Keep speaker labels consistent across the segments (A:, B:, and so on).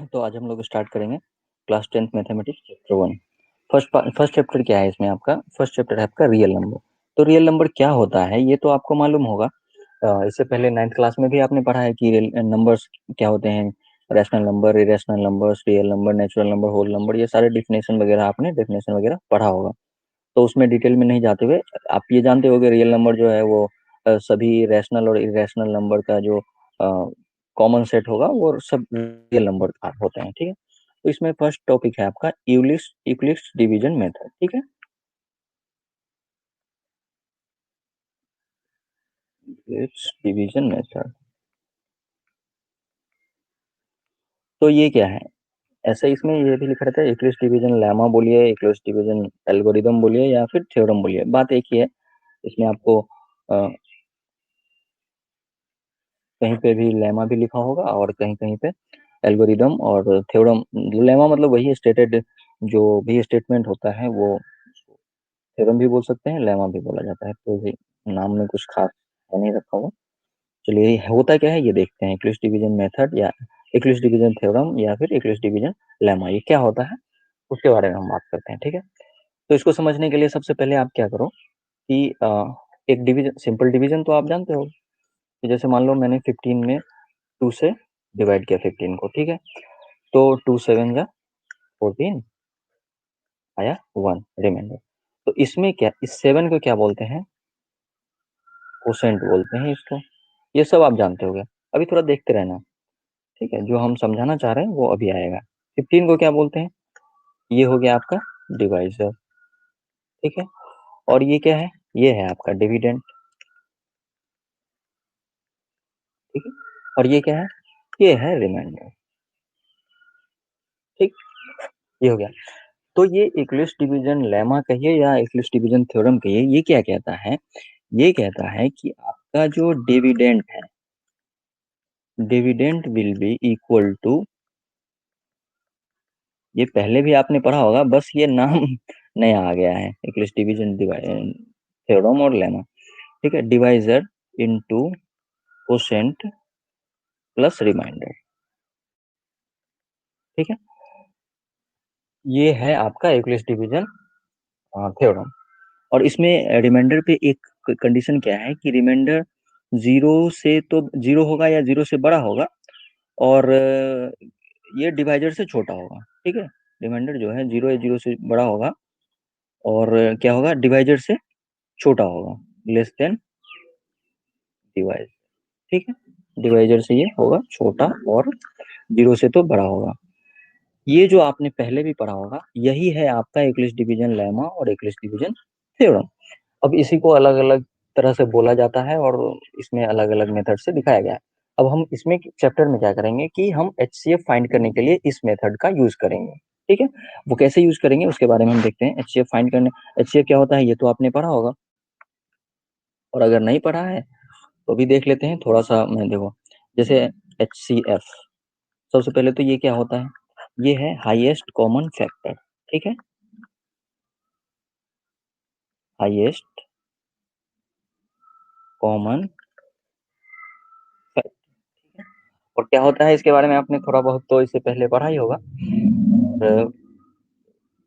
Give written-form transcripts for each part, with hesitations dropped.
A: तो आज हम लोग स्टार्ट करेंगे class 10th mathematics chapter 1। First chapter क्या है इसमें आपका? फर्स्ट चैप्टर है आपका रियल नंबर। तो रियल नंबर क्या होता है ये तो आपको मालूम होगा। इससे पहले 9th क्लास में भी आपने पढ़ा है कि रियल नंबर्स क्या होते हैं। Rational number, irrational numbers, real number, natural number, whole number, ये सारे डेफिनेशन वगैरह पढ़ा होगा। तो उसमें डिटेल में नहीं जाते हुए आप ये जानते होगे रियल नंबर जो है वो सभी रैशनल और इरेशनल नंबर का जो कॉमन सेट होगा वो सब रियल नंबर होते हैं। ठीक है, तो इसमें फर्स्ट टॉपिक है आपका यूक्लिड्स डिवीजन मेथड। ठीक है, यूक्लिड्स डिवीजन मेथड। तो ये क्या है? ऐसे इसमें ये भी लिखा रहता है यूक्लिड्स डिवीजन लेमा बोलिए, यूक्लिड्स डिवीजन एल्गोरिदम बोलिए या फिर थ्योरम बोलिए, बात एक ही है। इसमें आपको कहीं पे भी लेमा भी लिखा होगा और कहीं कहीं पे एल्गोरिदम और थ्योरम। लेमा मतलब वही स्टेटेड जो भी स्टेटमेंट होता है वो थ्योरम भी बोल सकते हैं, लेमा भी बोला जाता है। तो ये नाम में कुछ खास है नहीं रखा हुआ। चलिए ये होता क्या है ये देखते हैं। इक्लिप्स डिवीजन मेथड या इक्लिप्स डिवीजन थ्योरम या फिर इक्लिप्स डिवीजन लेमा, ये क्या होता है उसके बारे में हम बात करते हैं। ठीक है, तो इसको समझने के लिए सबसे पहले आप क्या करो कि एक डिवीजन, सिंपल डिवीजन तो आप जानते हो कि जैसे मान लो मैंने 15 में 2 से डिवाइड किया 15 को। ठीक है, तो 2 7 जा 14 आया 1 रिमाइंडर। तो इसमें क्या, इस 7 को क्या बोलते हैं? कोसेंट बोलते हैं इसको। ये सब आप जानते होगे, अभी थोड़ा देखते रहना। ठीक है, जो हम समझाना चाह रहे हैं वो अभी आएगा। 15 को क्या बोलते हैं? ये हो गया आपका डिवाइजर। ठीक है, और ये क्या है? ये है आपका डिविडेंड। ठीक है, और ये क्या है? ये है रिमाइंडर। ठीक, ये हो गया। तो ये इक्लिप्स डिवीजन लेमा कहिए या इक्लिप्स डिवीजन थ्योरम कहिए, ये क्या कहता है? ये कहता है कि आपका जो डिविडेंड है, dividend will be equal to, ये पहले भी आपने पढ़ा होगा, बस ये नाम नया आ गया है, इक्लिप्स डिवीजन थ्योरम और लेमा। ठीक है, divisor into quotient plus remainder. ठीक है, ये है आपका यूक्लिड्स डिवीजन थ्योरम। और इसमें रिमाइंडर पे एक कंडीशन क्या है कि रिमाइंडर जीरो से तो जीरो होगा या जीरो से बड़ा होगा, और ये डिवाइजर से छोटा होगा। ठीक है, रिमाइंडर जो है जीरो या जीरो से बड़ा होगा और क्या होगा, डिवाइजर से छोटा होगा, लेस देन डिवाइज। ठीक है, डिवाइजर से ये होगा छोटा और जीरो से तो बड़ा होगा। ये जो आपने पहले भी पढ़ा होगा, यही है आपका यूक्लिड्स डिवीजन लेमा और यूक्लिड्स डिवीजन थ्योरम। अब इसी को अलग अलग तरह से बोला जाता है और इसमें अलग अलग मेथड से दिखाया गया है। अब हम इसमें चैप्टर में क्या करेंगे कि हम एचसीएफ फाइंड करने के लिए इस मेथड का यूज करेंगे। ठीक है, वो कैसे यूज करेंगे उसके बारे में हम देखते हैं। एचसीएफ फाइंड करने, एचसीएफ क्या होता है ये तो आपने पढ़ा होगा, और अगर नहीं पढ़ा है तो भी देख लेते हैं थोड़ा सा। मैं देखो, जैसे एचसीएफ, सबसे पहले तो ये क्या होता है? ये है हाईएस्ट कॉमन फैक्टर। ठीक है, हाईएस्ट कॉमन फैक्टर। और क्या होता है इसके बारे में आपने थोड़ा बहुत तो इससे पहले पढ़ा ही होगा, और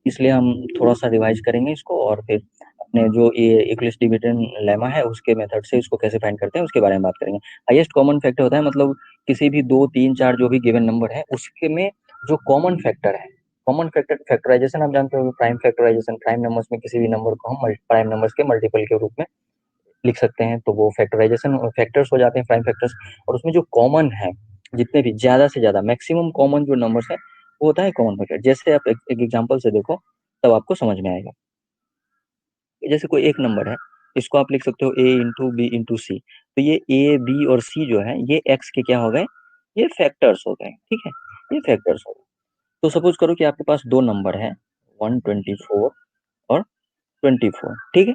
A: इसलिए हम थोड़ा सा रिवाइज करेंगे इसको, और फिर अपने जो ये इक्लिप्स डिविजन लेमा है उसके मेथड से इसको कैसे फाइंड करते हैं उसके बारे में बात करेंगे। हाईएस्ट कॉमन फैक्टर होता है मतलब किसी भी 2 3 4 जो भी गिवन नंबर है उसके में जो कॉमन फैक्टर है। कॉमन फैक्टर, फैक्टराइजेशन आप जानते हो, प्राइम फैक्टराइजेशन, प्राइम नंबर्स में किसी भी नंबर को हम प्राइम नंबर्स के मल्टीपल के रूप में लिख सकते हैं, तो वो फैक्टराइजेशन फैक्टर्स हो जाते हैं, प्राइम फैक्टर्स। और उसमें जो कॉमन है, जितने भी ज्यादा से ज्यादा मैक्सिमम कॉमन जो नंबर्स है वो होता है कॉमन फैक्टर। जैसे आप एक एग्जांपल से देखो तब आपको समझ में आएगा। जैसे कोई एक नंबर है, इसको आप लिख सकते हो ए इंटू बी इंटू सी। तो ये ए बी और सी जो है ये एक्स के क्या हो गए? ये फैक्टर्स हो गए। ठीक है, ये फैक्टर्स हो गए। तो सपोज करो कि आपके पास दो नंबर है 124 और 24। ठीक है,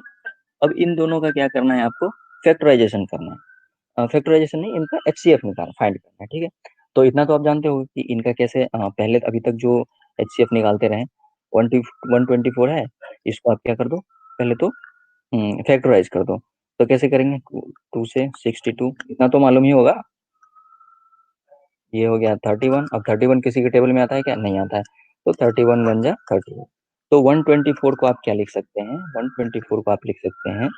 A: अब इन दोनों का क्या करना है आपको? फैक्टराइजेशन करना है। फैक्टराइजेशन नहीं, इनका एचसीएफ निकाल फाइंड करना है। ठीक है, तो इतना तो आप जानते हो कि इनका कैसे पहले अभी तक जो एचसीएफ निकालते रहे, 124 है, इसको आप क्या कर दो, पहले तो फैक्टराइज कर दो। तो कैसे करेंगे? 2 से 62, इतना तो मालूम ही होगा। ये हो गया 31। अब 31 किसी के टेबल में आता है क्या? नहीं आता है। तो 31 बन जा 31। तो 124 को आप क्या लिख सकते हैं? 124 को आप लिख सकते हैं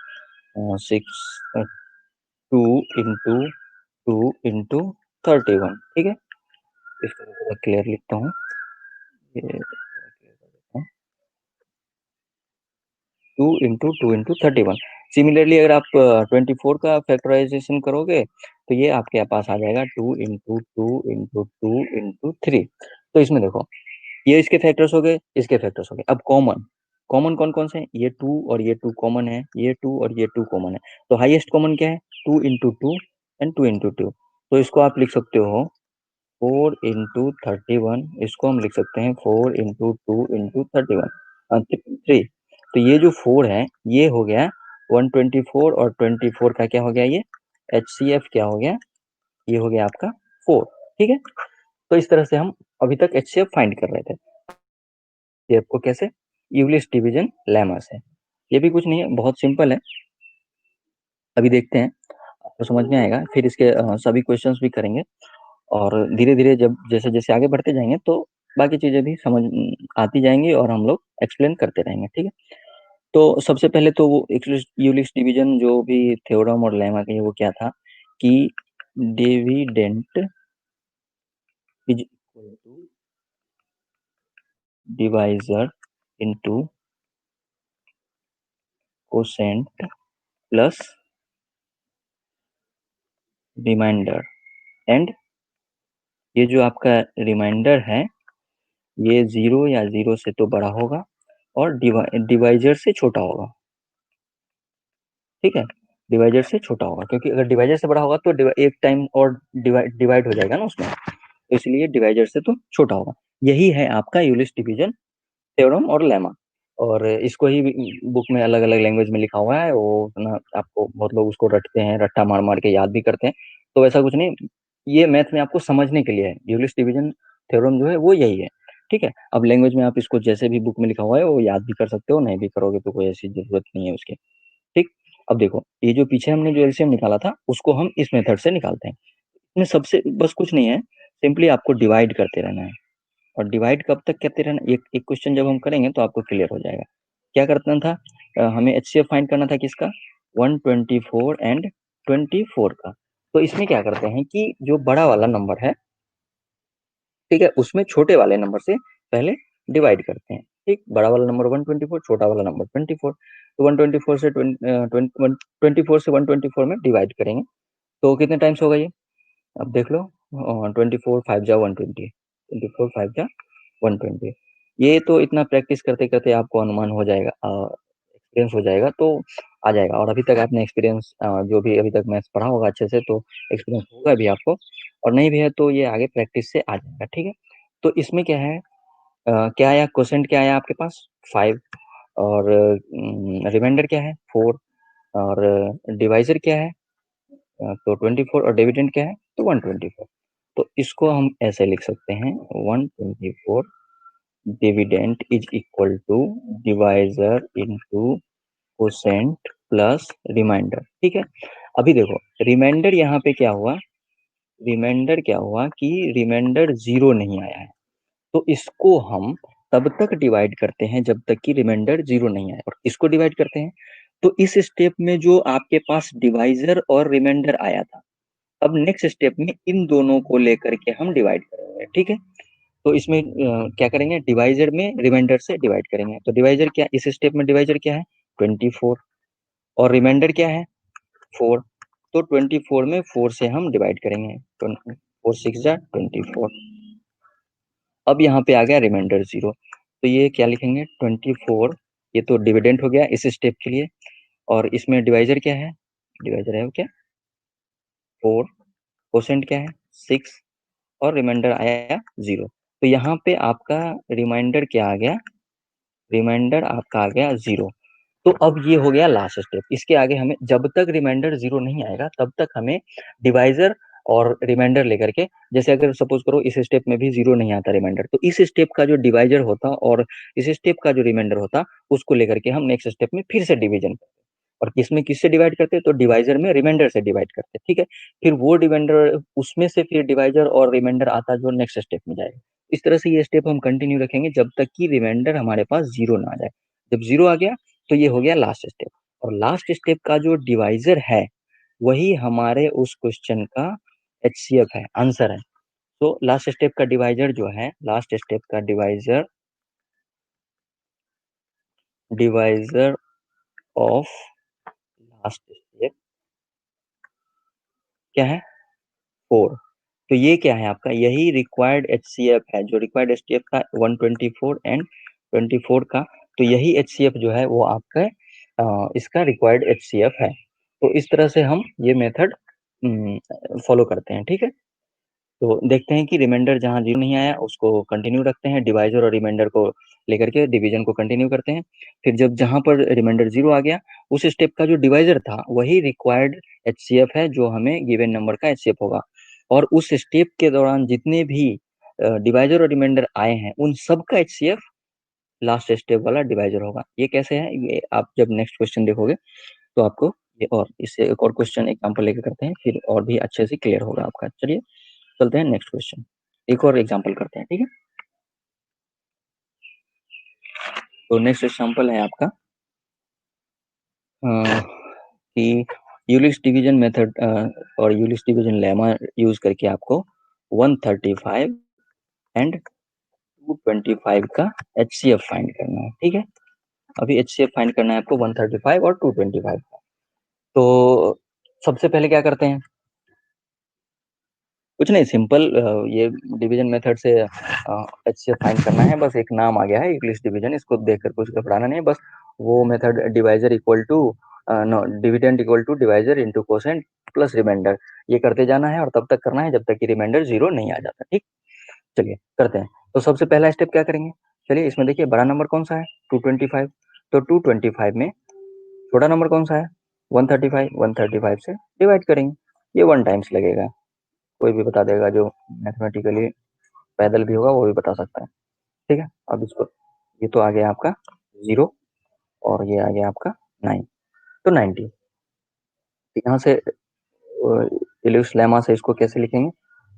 A: 2 इंटू 31, ठीक है। इसको थोड़ा क्लियर लिखता हूँ, ये 2 इंटू सिमिलरली अगर आप 24 का फैक्टराइजेशन करोगे तो ये आपके पास आ जाएगा 2 इंटू 2 इंटू 2 इंटू 3। तो इसमें देखो, ये इसके फैक्टर्स हो गए, इसके फैक्टर्स हो गए। अब कॉमन कॉमन कौन कौन से हैं? ये 2 और ये 2 कॉमन है, ये 2 और ये 2 कॉमन है। तो हाईएस्ट कॉमन क्या है? 2 इंटू 2 एंड 2 इंटू 2। तो इसको आप लिख सकते हो 4 इंटू 31। इसको हम लिख सकते हैं 4 इंटू 2 इंटू 31 3। तो ये जो 4 है ये हो गया 124, और 24 का क्या हो गया? ये HCF क्या हो गया? ये हो गया आपका 4, ठीक है। तो इस तरह से हम अभी तक HCF फाइंड कर रहे थे। HCF को कैसे? यूलिस डिवीजन लेमा से। ये भी कुछ नहीं है, बहुत सिंपल है। अभी देखते हैं, आपको समझ में आएगा। फिर इसके सभी क्वेश्चंस भी करेंगे, और धीरे धीरे जब जैसे जैसे आगे बढ़ते जाएंगे तो बाकी चीजें भी समझ आती जाएंगी, और हम लोग एक्सप्लेन करते रहेंगे, ठीक है। तो सबसे पहले तो वो यूलिस डिवीजन जो भी थ्योरम और लेमा का, वो क्या था कि dividend is equal to divisor into quotient plus remainder. And ये जो आपका रिमाइंडर है ये 0 या 0 से तो बड़ा होगा, और डिवाइजर से छोटा होगा, ठीक है। डिवाइजर से छोटा होगा, क्योंकि अगर डिवाइजर से बड़ा होगा तो एक टाइम और डिवाइड हो जाएगा ना उसमें, तो इसलिए डिवाइजर से तो छोटा होगा। यही है आपका यूलिस डिवीजन थ्योरम और लेमा। और इसको ही बुक में अलग अलग लैंग्वेज में लिखा हुआ है, वो ना आपको बहुत लोग उसको रटते हैं, रट्टा मार मार के याद भी करते हैं। तो ऐसा कुछ नहीं, ये मैथ में आपको समझने के लिए है। यूलिस डिवीजन थ्योरम जो है वो यही है, ठीक है। अब लैंग्वेज में आप इसको जैसे भी बुक में लिखा हुआ है वो याद भी कर सकते हो, नहीं भी करोगे तो कोई ऐसी जरूरत नहीं है उसकी, ठीक। अब देखो, ये जो पीछे हमने जो एलसीएम निकाला था उसको हम इस मेथड से निकालते हैं। इसमें सबसे बस कुछ नहीं है, सिंपली आपको डिवाइड करते रहना है। और डिवाइड कब तक करते रहना, एक एक क्वेश्चन जब हम करेंगे तो आपको क्लियर हो जाएगा। क्या करना था? हमें HCF फाइंड करना था किसका? 124 एंड 24 का। तो इसमें क्या करते हैं कि जो बड़ा वाला नंबर है, ठीक है, उसमें छोटे वाले नंबर से पहले डिवाइड करते हैं, ठीक। बड़ा वाला नंबर 124, छोटा वाला नंबर 24। तो 124 से 24 से 124 में डिवाइड करेंगे तो कितने टाइम्स होगा ये? अब देख लो, 24 5 जा 120, 24 5 जा 120। ये तो इतना प्रैक्टिस करते करते आपको अनुमान हो जाएगा, एक्सपीरियंस हो जाएगा, तो आ जाएगा। और अभी तक आपने एक्सपीरियंस जो भी अभी तक मैथ्स पढ़ा होगा अच्छे से, तो एक्सपीरियंस होगा भी आपको। और नहीं भी है तो ये आगे प्रैक्टिस से आ जाएगा, ठीक है। तो इसमें क्या है, क्या आया क्वेश्चन, क्या आया आपके पास? 5। और रिमाइंडर क्या है? 4। और डिवाइजर क्या है? तो 24। और डिविडेंड क्या है? तो 124। तो इसको हम ऐसे लिख सकते हैं 124 dividend is equal to divisor into quotient plus remainder, ठीक है। अभी देखो, रिमाइंडर यहाँ पे क्या हुआ, रिमाइंडर क्या हुआ कि रिमाइंडर 0 नहीं आया है। तो इसको हम तब तक डिवाइड करते हैं जब तक कि रिमाइंडर 0 नहीं आए, और इसको डिवाइड करते हैं। तो इस स्टेप में जो आपके पास डिवाइजर और रिमाइंडर आया था, अब नेक्स्ट स्टेप में इन दोनों को लेकर के हम डिवाइड करेंगे, ठीक है। तो इसमें क्या करेंगे, डिवाइजर में रिमाइंडर से डिवाइड करेंगे। तो डिवाइजर क्या, इस स्टेप में डिवाइजर क्या है? 24। और रिमाइंडर क्या है? 4। तो 24 में 4 से हम डिवाइड करेंगे, 4 6 जा 24। अब यहाँ पे आ गया रिमाइंडर 0। तो ये क्या लिखेंगे? 24। ये तो डिविडेंड हो गया इस स्टेप के लिए। और इसमें डिवाइजर क्या है? डिवाइजर है वो क्या? 4। कोसेंट क्या है? 6। और रिमाइंडर आया 0। तो यहाँ पे आपका रिमाइंडर क्या आ गया? रिमाइंडर आपका आ गया 0। तो अब ये हो गया लास्ट स्टेप। इसके आगे हमें जब तक रिमाइंडर 0 नहीं आएगा तब तक हमें डिवाइजर और रिमाइंडर लेकर के, जैसे अगर सपोज करो इस स्टेप में भी 0 नहीं आता रिमाइंडर, तो इस स्टेप का जो डिवाइजर होता और इस स्टेप का जो रिमाइंडर होता, उसको लेकर के हम नेक्स्ट स्टेप में फिर से डिवीजन करते। और किसमें किससे डिवाइड करते हैं, तो डिवाइजर में रिमाइंडर से डिवाइड करते हैं, ठीक है। फिर वो रिमाइंडर उसमें से फिर डिवाइजर और रिमाइंडर आता जो नेक्स्ट स्टेप में जाएगा। इस तरह से ये स्टेप हम कंटिन्यू रखेंगे जब तक कि रिमाइंडर हमारे पास जीरो ना आ जाए। जब जीरो आ गया तो ये हो गया लास्ट स्टेप, और लास्ट स्टेप का जो डिवाइजर है वही हमारे उस क्वेश्चन का एचसीएफ है, आंसर है। तो लास्ट स्टेप का डिवाइजर जो है, लास्ट स्टेप का डिवाइजर ऑफ लास्ट स्टेप क्या है, 4। तो ये क्या है आपका, यही रिक्वायर्ड एचसीएफ है, जो रिक्वायर्ड एचसीएफ का 124 एंड 24 का, तो यही एचसीएफ जो है वो आपका इसका रिक्वायर्ड एचसीएफ है। तो इस तरह से हम ये मेथड फॉलो करते हैं, ठीक है। तो देखते हैं कि रिमाइंडर जहाँ जीरो नहीं आया उसको कंटिन्यू रखते हैं, डिवाइजर और रिमाइंडर को लेकर के डिवीजन को कंटिन्यू करते हैं। फिर जब जहाँ पर रिमाइंडर जीरो आ गया, उस स्टेप का जो डिवाइजर था वही रिक्वायर्ड एचसीएफ है, जो हमें गिवन नंबर का एचसीएफ होगा। और उस स्टेप के दौरान जितने भी डिवाइजर और रिमाइंडर आए हैं उन सब का एचसीएफ लास्ट स्टेप वाला डिवाइजर होगा। ये कैसे है, ये आप जब नेक्स्ट क्वेश्चन देखोगे तो आपको ये, और इससे एक और क्वेश्चन एग्जाम्पल लेकर करते हैं, फिर और भी अच्छे से क्लियर होगा आपका। चलिए चलते हैं नेक्स्ट क्वेश्चन, एक और एग्जांपल करते हैं, ठीक है। तो नेक्स्ट एग्जांपल है आपका कि यूलिस डिवीजन मेथड और यूलिस डिवीजन लेमा यूज करके आपको 135 एंड 225 का एचसीएफ फाइंड करना है, ठीक है। अभी एचसीएफ फाइंड करना है आपको 135 और 225 का। तो सबसे पहले क्या करते हैं, कुछ नहीं, सिंपल ये डिवीजन मेथड से एचसीएफ फाइंड करना है। बस एक नाम आ गया है इंग्लिश डिवीजन, इसको देखकर कुछ घबराना नहीं है। बस वो method divisor equal to no dividend equal to divisor into quotient plus remainder, ये करते जाना है और तब तक करना है जब तक कि रिमाइंडर जीरो नहीं आ जाता, ठीक। चलिए करते हैं। तो सबसे पहला स्टेप क्या करेंगे, चलिए इसमें देखिए बड़ा नंबर कौन सा है 225, तो 225 में छोटा नंबर कौन सा है 135, 135 से डिवाइड करेंगे। ये 1 टाइम्स लगेगा, कोई भी बता देगा, जो मैथमेटिकली पैदल भी होगा वो भी बता सकता है, ठीक है। अब इसको, ये तो आ गया आपका 0 और ये आ गया आपका 9, तो 90। यहाँ से इलिप्स लेमा से इसको कैसे लिखेंगे,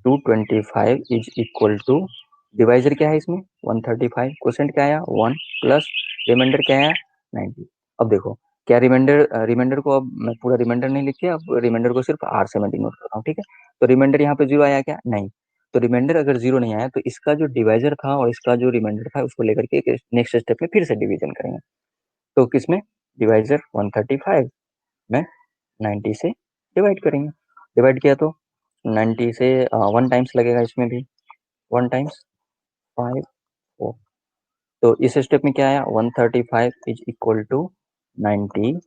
A: 225 इज इक्वल टू, डिवाइजर क्या है इसमें 135, क्वोशेंट क्या आया 1 प्लस रिमाइंडर क्या आया 90। अब देखो क्या रिमाइंडर को, अब मैं पूरा रिमाइंडर नहीं लिखे, अब रिमाइंडर को सिर्फ आर से मैं डिनोट कर रहा हूँ, ठीक है। तो रिमाइंडर यहाँ पे जीरो आया क्या, नहीं। तो रिमाइंडर अगर जीरो नहीं आया तो इसका जो डिवाइजर था और इसका जो रिमाइंडर था उसको लेकर के नेक्स्ट स्टेप में फिर से डिवीजन करेंगे। तो किसमें, डिवाइजर 135 में 90 से डिवाइड करेंगे। डिवाइड किया तो 90 से 1 टाइम्स लगेगा, इसमें भी 1 टाइम्स 5 4। तो इस स्टेप में क्या आया 135 is equal to 90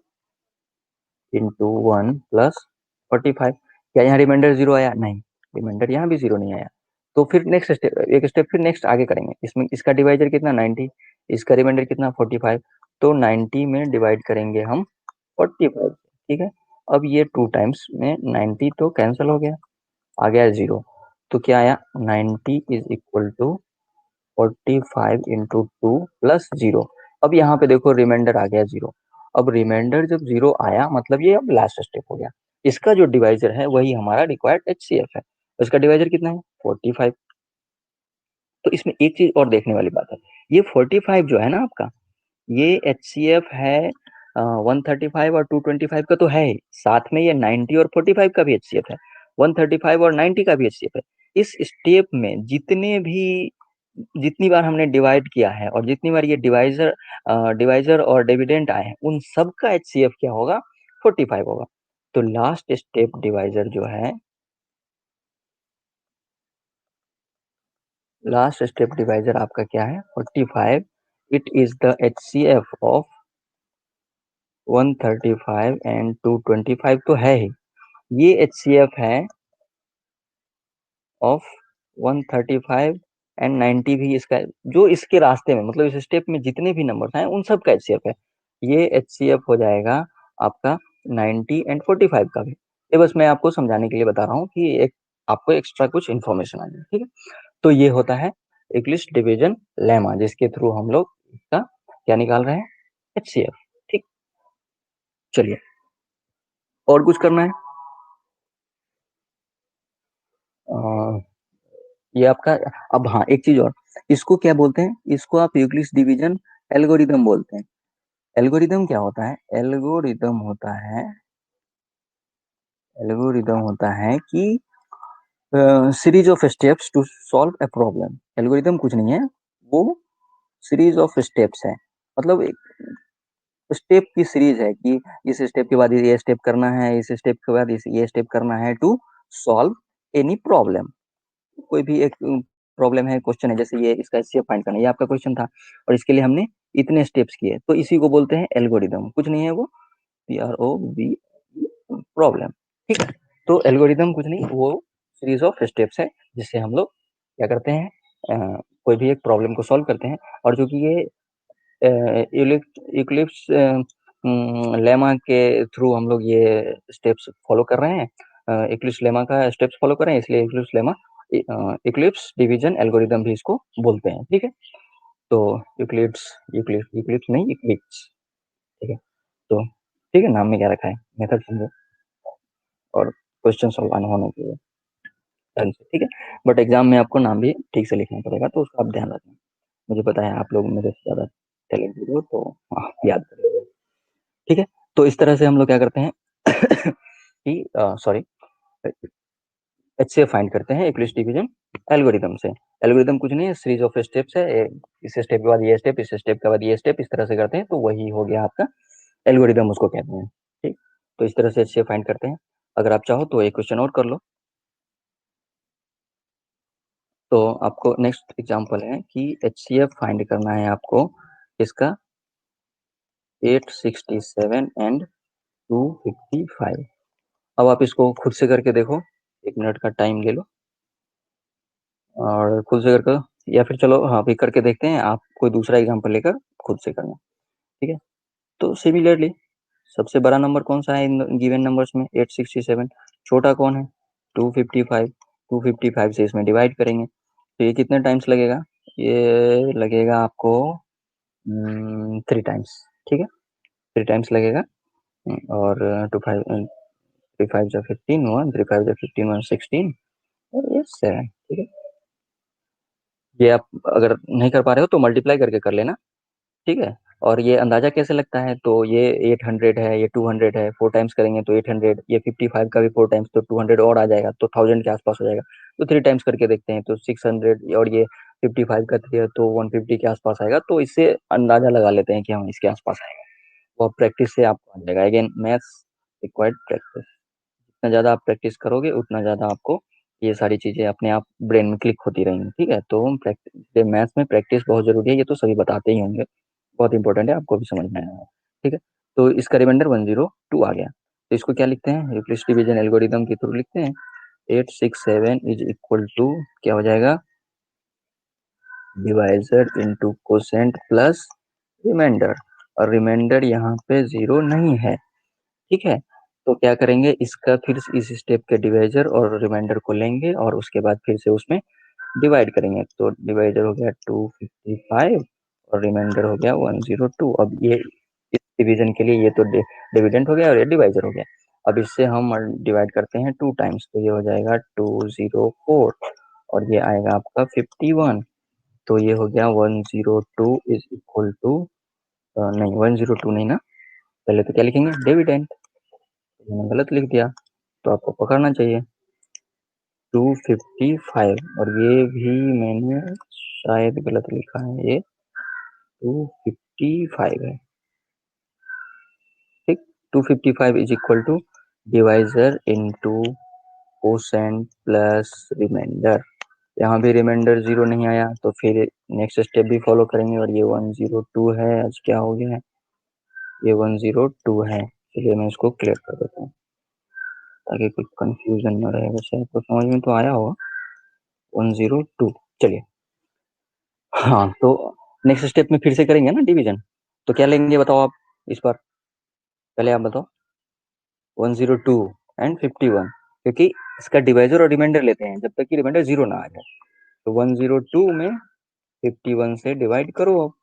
A: into 1 plus 45। क्या यहाँ रिमाइंडर जीरो आया, नहीं, रिमाइंडर यहाँ भी जीरो नहीं आया। तो फिर नेक्स्ट स्टेप, एक स्टेप फिर नेक्स्ट आगे करेंगे। इसमें इसका डिवाइजर कितना 90, इसका रिमाइंडर कितना 45, तो 90 में डिवाइड करेंगे हम 45, ठीक है। अब ये 2 टाइम्स में 90 तो कैंसिल हो गया, आ गया जीरो। तो क्या आया 90 is equal to 45 into 2 plus zero. अब यहाँ पे देखो रिमाइंडर आ गया जीरो। अब रिमाइंडर जब जीरो आया मतलब ये अब लास्ट स्टेप हो गया। इसका जो डिवाइजर है वही हमारा रिक्वायर्ड एचसीएफ है। इसका डिवाइजर कितना है 45। तो इसमें एक चीज और देखने वाली बात है, ये 45 जो है ना आपका, ये एचसीएफ है 135 और 225 का तो है ही, साथ में ये 90 और 45 का भी एचसीएफ है, 135 और 90 का भी एचसीएफ है। इस स्टेप में जितनी बार हमने डिवाइड किया है और जितनी बार ये डिवाइजर और डिविडेंड आए हैं उन सब का एचसीएफ क्या होगा 45 होगा। तो लास्ट स्टेप डिवाइजर जो है, लास्ट स्टेप डिवाइजर आपका क्या है 45। It is the HCF of 135 and 225 तो है ही, ये एचसीएफ है ऑफ 135 एंड 90 भी इसका, जो इसके रास्ते में मतलब इस स्टेप में जितने भी नंबर हैं उन सब का एचसीएफ है। ये एचसीएफ हो जाएगा आपका 90 एंड 45 का भी। ये बस मैं आपको समझाने के लिए बता रहा हूँ कि एक आपको एक्स्ट्रा कुछ इन्फॉर्मेशन आ जाए, ठीक है। तो ये होता है इंग्लिश डिवीजन लेमा, जिसके थ्रू हम लोग इसका क्या निकाल रहे हैं एचसीएफ, ठीक। चलिए और कुछ करना है? अ, ये आपका, अब हाँ एक चीज और, इसको क्या बोलते हैं, इसको आप यूक्लिड्स डिवीजन एल्गोरिदम बोलते हैं। एल्गोरिदम क्या होता है? एल्गोरिदम होता है कि series of steps to solve a problem. Algorithm कुछ नहीं है, वो सीरीज ऑफ स्टेप्स है। मतलब एक स्टेप की सीरीज है कि इस स्टेप के बाद ये स्टेप करना है, इस स्टेप के बाद ये स्टेप करना है टू सॉल्व एनी प्रॉब्लम। कोई भी एक प्रॉब्लम है, क्वेश्चन है, जैसे ये इसका एचसीएफ फाइंड करना है, ये आपका क्वेश्चन था और इसके लिए हमने इतने स्टेप्स किए, तो इसी को बोलते हैं एल्गोरिदम। कुछ नहीं है वो, PROB प्रॉब्लम। ठीक है, तो एल्गोरिदम कुछ नहीं, वो सीरीज ऑफ स्टेप्स है जिससे हम लोग क्या करते हैं, कोई भी एक प्रॉब्लम को सॉल्व करते हैं। और जो कि ये इक्लिप्स लेमा के थ्रू हम लोग ये स्टेप्स फॉलो कर रहे हैं, इक्लिप्स लेमा का स्टेप्स फॉलो कर रहे हैं, इसलिए Eclipse lemma Eclipse division algorithm भी इसको बोलते हैं। ठीक है, तो यूक्लिड्स, यूक्लिप्स नहीं, इक्लिप्स। ठीक है, तो ठीक है, नाम में क्या रखा है, मेथड समझो और क्वेश्चन सॉल्व आना होना चाहिए ढंग से। ठीक है, बट एग्जाम में आपको नाम भी ठीक से लिखना पड़ेगा, तो उसका आप ध्यान रखना। मुझे पता है आप लोग मेरे से ज़्यादा टैलेंटेड हो, तो आप याद करेंगे। ठीक है, तो इस तरह से हम लोग क्या करते हैं कि सॉरी, HCF फाइंड करते हैं इक्लिप्स डिवीजन एल्गोरिदम से। एल्गोरिदम कुछ नहीं है, सीरीज ऑफ स्टेप्स है, इस स्टेप के बाद ये स्टेप, इस स्टेप के बाद ये स्टेप, इस तरह से करते हैं, तो वही हो गया आपका एल्गोरिदम, उसको कहते हैं। ठीक, तो इस तरह से HCF फाइंड करते हैं। अगर आप चाहो तो एक क्वेश्चन और कर लो। तो आपको नेक्स्ट एग्जांपल है कि HCF फाइंड करना है आपको इसका 867 एंड 255। अब आप इसको खुद से करके देखो, 1 मिनट का टाइम ले लो और खुद से करके, या फिर चलो हाँ भी करके देखते हैं, आप कोई दूसरा एग्जांपल लेकर खुद से करना। ठीक है, तो सिमिलरली सबसे बड़ा नंबर कौन सा है इन गिवन नंबर्स में, 867। छोटा कौन है, 255। 255 से इसमें डिवाइड करेंगे, तो ये कितने टाइम्स लगेगा, ये लगेगा आपको 3 टाइम्स। ठीक है, 3 टाइम्स लगेगा। और 3 5 जा 15 1, 3 5 जा 15 1 16, और ये 7। ठीक है, ये आप अगर नहीं कर पा रहे हो तो मल्टीप्लाई करके कर लेना। ठीक है, और ये अंदाजा कैसे लगता है, तो ये 800 है, ये 200 है, 4 टाइम्स करेंगे तो 800, ये 55 का भी 4 टाइम्स तो 200 और आ जाएगा, तो 1000 के आसपास हो जाएगा। तो 3 टाइम्स करके देखते हैं तो 600, और ये 55 का 3 है तो 150 के आसपास आएगा, तो इससे अंदाजा लगा लेते हैं कि हम इसके आसपास आएगा। वो प्रैक्टिस से आपको आ जाएगा। अगेन मैथ्स रिक्वायर्ड प्रैक्टिस, जितना ज़्यादा आप प्रैक्टिस करोगे उतना ज़्यादा आपको ये सारी चीज़ें अपने आप ब्रेन में क्लिक होती रहेंगी। ठीक है, तो प्रैक्टिस, मैथ्स में प्रैक्टिस बहुत ज़रूरी है, ये तो सभी बताते ही होंगे, बहुत इंपॉर्टेंट है, आपको भी समझ में आया होगा। ठीक है, तो इसका रिमाइंडर 102 आ गया, तो इसको क्या लिखते हैं, यूक्लिड्स डिवीजन एल्गोरिदम के थ्रू लिखते हैं। 867 इज इक्वल टू क्या हो जाएगा, divisor into quotient plus remainder, और रिमाइंडर यहाँ पे 0 नहीं है। ठीक है, तो क्या करेंगे, इसका फिर इस स्टेप के डिवाइजर और रिमाइंडर को लेंगे और उसके बाद फिर से उसमें डिवाइड करेंगे, तो डिवाइजर हो गया 255 और रिमाइंडर हो गया 102। अब ये इस डिवीजन के लिए ये तो डिविडेंड हो गया और ये डिवाइजर हो गया। अब इससे हम डिवाइड करते हैं 2 टाइम्स, तो ये हो जाएगा 204 और ये आएगा आपका 51। तो ये हो गया 102 इज इक्वल टू, नहीं 102 नहीं ना, पहले तो क्या लिखेंगे, डिविडेंड। मैंने गलत लिख दिया, तो आपको पकड़ना चाहिए 255, और ये भी मैंने शायद गलत लिखा है, ये 255 है। ठीक, 255 is equal to divisor into quotient plus remainder. यहाँ भी रिमाइंडर 0 नहीं आया, तो फिर नेक्स्ट स्टेप भी फॉलो करेंगे, और ये 102 है, आज क्या हो गया है, ये 102 है। चलिए मैं इसको क्लियर कर देता हूँ ताकि कोई कंफ्यूजन न रहे। वैसे आपको समझ में तो आया होगा 102। चलिए, हाँ तो नेक्स्ट स्टेप में फिर से करेंगे ना डिवीजन, तो क्या लेंगे बताओ आप इस बार, पहले आप बताओ। 102 एंड 51, क्योंकि इसका डिवाइजर और रिमाइंडर लेते हैं जब तक कि रिमाइंडर 0 ना आ जाए। तो 102 में 51 से डिवाइड करो अब,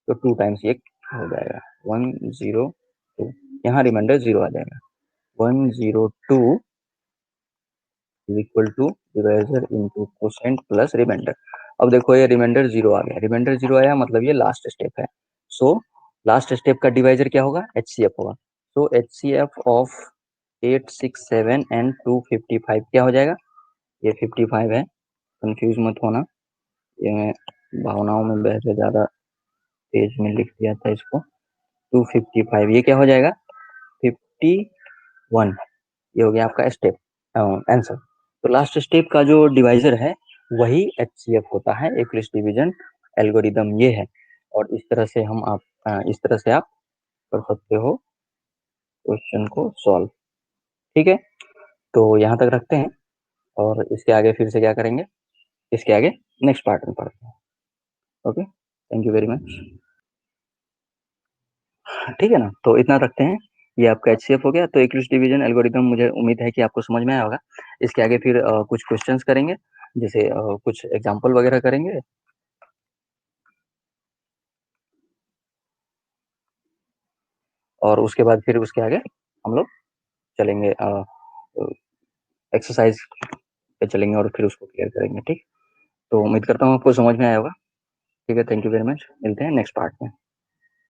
A: तो 2 टाइम्स ये हो जाएगा 102, यहाँ रिमाइंडर 0 आ जाएगा। 102 is equal to divisor into quotient plus remainder. अब देखो ये रिमाइंडर जीरो आ गया, रिमाइंडर जीरो आया मतलब ये लास्ट स्टेप है। सो लास्ट स्टेप का डिवाइजर क्या होगा, HCF होगा। सो HCF ऑफ 867 एंड 255 क्या हो जाएगा, ये 55 है, कंफ्यूज मत होना, ये मैं भावनाओं में बह के ज़्यादा पेज में लिख दिया था इसको। 255 ये क्या हो जाएगा, 51, ये हो गया आपका स्टेप आंसर। तो लास्ट स्टेप का जो डिवाइजर है वही HCF होता है, यूक्लिड डिवीजन एल्गोरिदम ये है। और इस तरह से इस तरह से आप कर सकते हो क्वेश्चन को सॉल्व। ठीक है, तो यहाँ तक रखते हैं और इसके आगे फिर से क्या करेंगे, इसके आगे नेक्स्ट पार्ट में पढ़ते हैं। Okay, thank you very much. ठीक है ना, तो इतना रखते हैं, ये आपका HCF हो गया। तो यूक्लिड डिवीजन एल्गोरिदम मुझे उम्मीद है कि आपको समझ में आया होगा। इसके आगे फिर कुछ क्वेश्चंस करेंगे, जैसे कुछ एग्जांपल वगैरह करेंगे, और उसके बाद फिर उसके आगे हम लोग चलेंगे एक्सरसाइज पे चलेंगे और फिर उसको क्लियर करेंगे। ठीक, तो उम्मीद करता हूँ आपको समझ में आया होगा। ठीक है, थैंक यू वेरी मच, मिलते हैं नेक्स्ट पार्ट में।